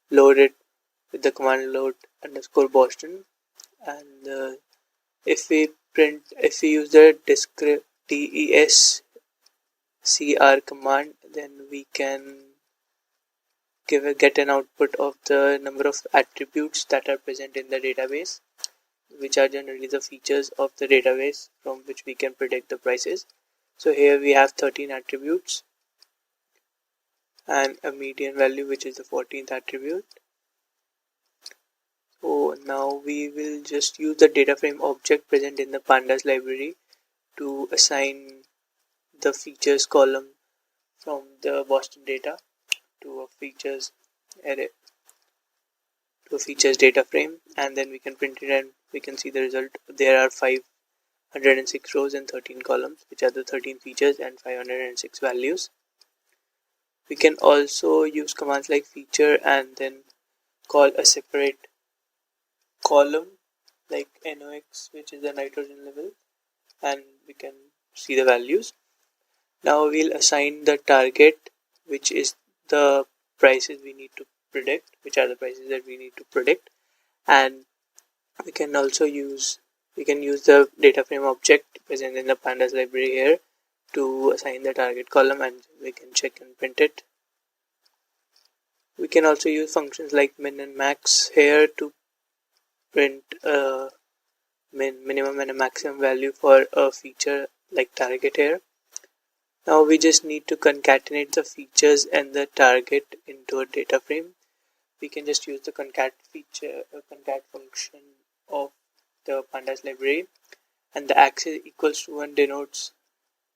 load it with the command load underscore Boston. And if we use the descr command, then we can get an output of the number of attributes that are present in the database, which are generally the features of the database from which we can predict the prices. So here we have 13 attributes and a median value, which is the 14th attribute. So now we will just use the data frame object present in the pandas library to assign the features column from the Boston data to a features array, to a features data frame, and then we can print it and we can see the result. There are 506 rows and 13 columns, which are the 13 features and 506 values. We can also use commands like feature and then call a separate column like NOx, which is the nitrogen level, and we can see the values. Now we'll assign the target, which is the prices we need to predict, which are the prices that we need to predict, and we can use the data frame object present in the pandas library here to assign the target column, and we can check and print it. We can also use functions like min and max here to print a minimum and a maximum value for a feature like target here. Now we just need to concatenate the features and the target into a data frame. We can just use the concat function of the pandas library, and the axis equals to 1 denotes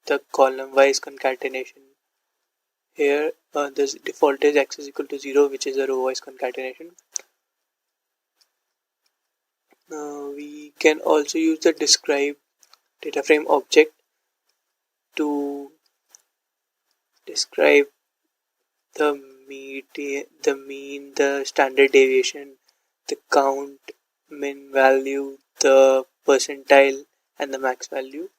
the column wise concatenation. Here the default is axis equal to 0, which is a row wise concatenation. We can also use the describe data frame object to describe the mean, the standard deviation, the count, min value, the percentile, and the max value,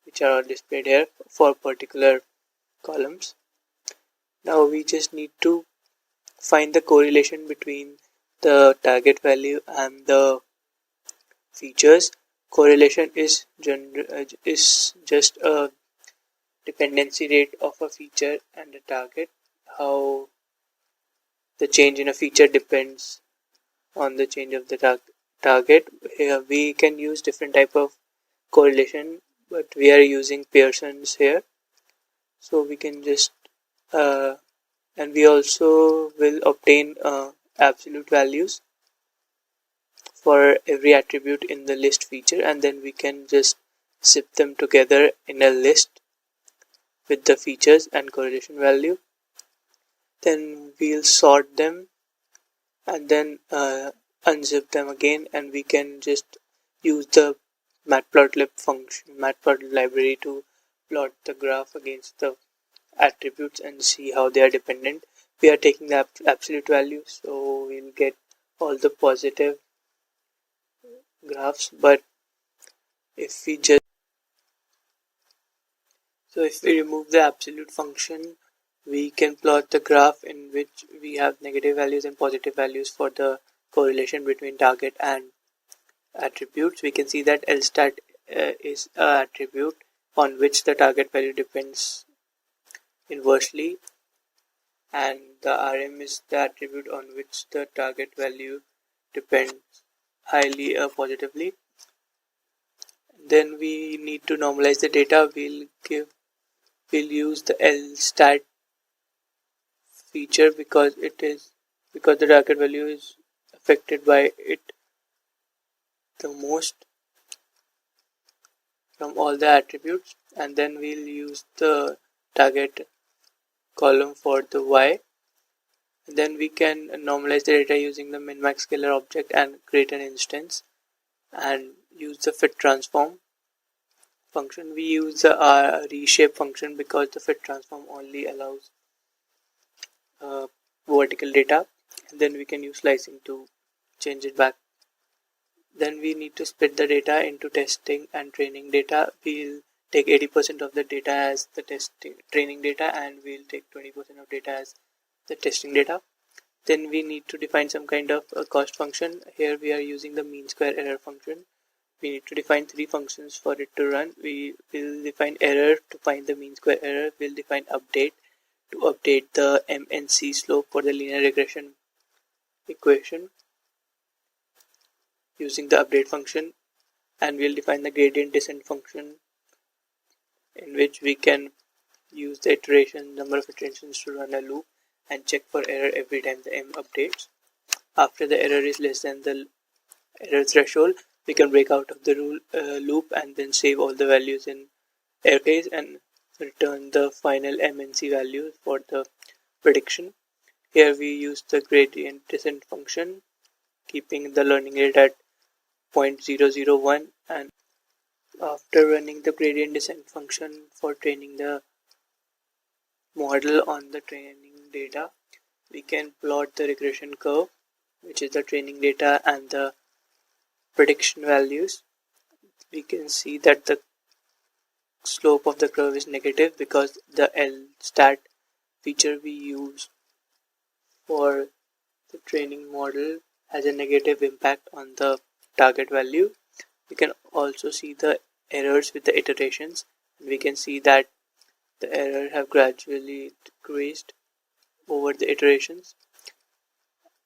which are all displayed here for particular columns. Now we just need to find the correlation between the target value and the features. Correlation is just a dependency rate of a feature and a target. How the change in a feature depends on the change of the target. Here we can use different type of correlation, but we are using Pearson's here. So we can just and we also will obtain absolute values for every attribute in the list feature, and then we can just zip them together in a list with the features and correlation value. Then we'll sort them and then unzip them again, and we can just use the matplotlib function, matplotlib library, to plot the graph against the attributes and see how they are dependent. We are taking the absolute value, so we'll get all the positive graphs, but if we remove the absolute function, we can plot the graph in which we have negative values and positive values for the correlation between target and attributes. We can see that lstat is an attribute on which the target value depends inversely, and the rm is the attribute on which the target value depends highly positively. Then we need to normalize the data. We'll use the lstat feature because the target value is affected by it the most from all the attributes, and then we'll use the target column for the y. And then we can normalize the data using the min-max scalar object and create an instance and use the fit transform function. We use the reshape function because the fit transform only allows vertical data, and then we can use slicing to change it back. Then we need to split the data into testing and training data. We'll take 80% of the data as the training data, and we'll take 20% of data as the testing data. Then we need to define some kind of a cost function. Here we are using the mean square error function. We need to define 3 functions for it to run. We will define error to find the mean square error. We'll define update to update the MNC slope for the linear regression equation using the update function, and we'll define the gradient descent function, in which we can use the number of iterations to run a loop and check for error every time the M updates. After the error is less than the error threshold, we can break out of the loop and then save all the values in error case and return the final MNC value for the prediction. Here we use the gradient descent function, keeping the learning rate at 0.001, and after running the gradient descent function for training the model on the training data, we can plot the regression curve, which is the training data and the prediction values. We can see that the slope of the curve is negative because the LSTAT feature we use for the training model has a negative impact on the target value. We can also see the errors with the iterations. We can see that the error have gradually decreased over the iterations,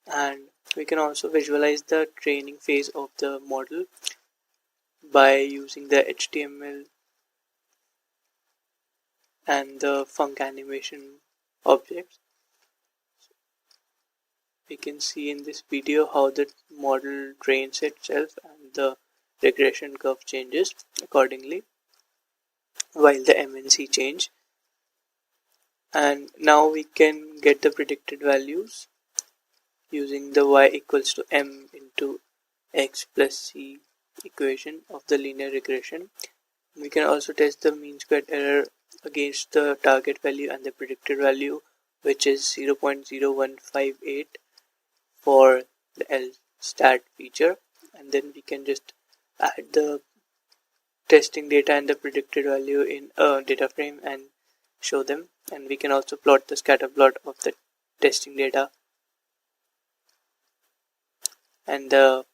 and we can also visualize the training phase of the model by using the HTML and the func animation objects. We can see in this video how the model trains itself and the regression curve changes accordingly while the MNC change. And now we can get the predicted values using the y equals to m into x plus c equation of the linear regression. We can also test the mean squared error against the target value and the predicted value, which is 0.0158 for the LSTAT feature, and then we can just add the testing data and the predicted value in a data frame and show them. And we can also plot the scatter plot of the testing data and the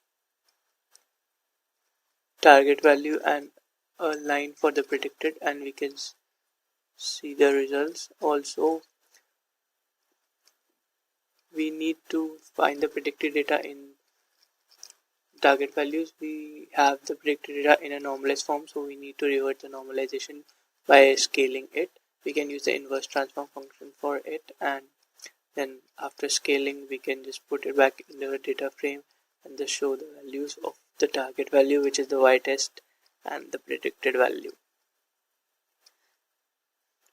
target value and a line for the predicted, and we can see the results. Also, we need to find the predicted data in target values. We have the predicted data in a normalized form, so we need to revert the normalization by scaling it. We can use the inverse transform function for it, and then after scaling we can just put it back in the data frame and just show the values of the target value, which is the y-test, and the predicted value.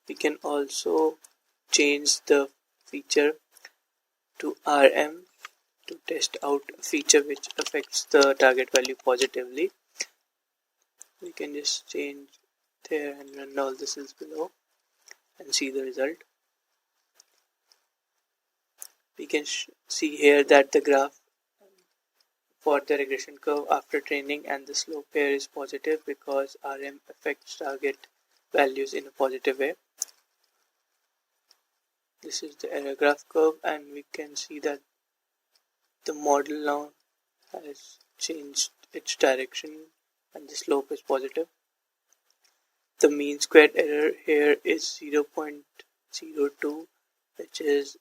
We can also change the feature to RM to test out a feature which affects the target value positively. We can just change there and run all the cells below and see the result. We can see here that the graph for the regression curve after training and the slope here is positive because RM affects target values in a positive way. This is the error graph curve, and we can see that the model now has changed its direction and the slope is positive. The mean squared error here is 0.02, which is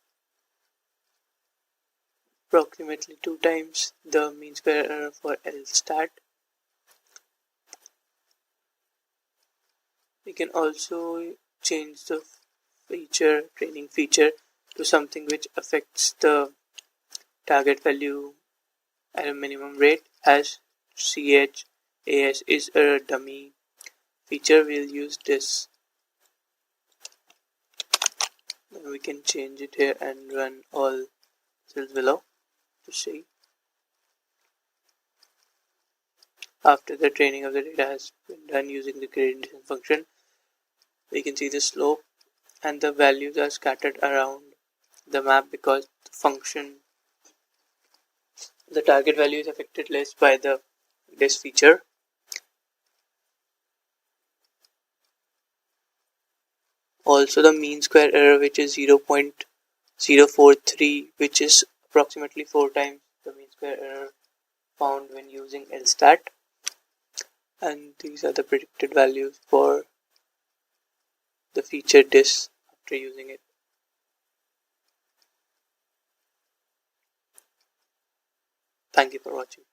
approximately 2 times the mean square error for LSTAT. We can also change the training feature to something which affects the target value at a minimum rate, as CHAS is a dummy feature. We'll use this. We can change it here and run all cells below to see. After the training of the data has been done using the gradient descent function, we can see the slope and the values are scattered around the map because the target value is affected less by this feature. Also, the mean square error, which is 0.043, which is approximately 4 times the mean square error found when using LSTAT, and these are the predicted values for the featured disk after using it. Thank you for watching.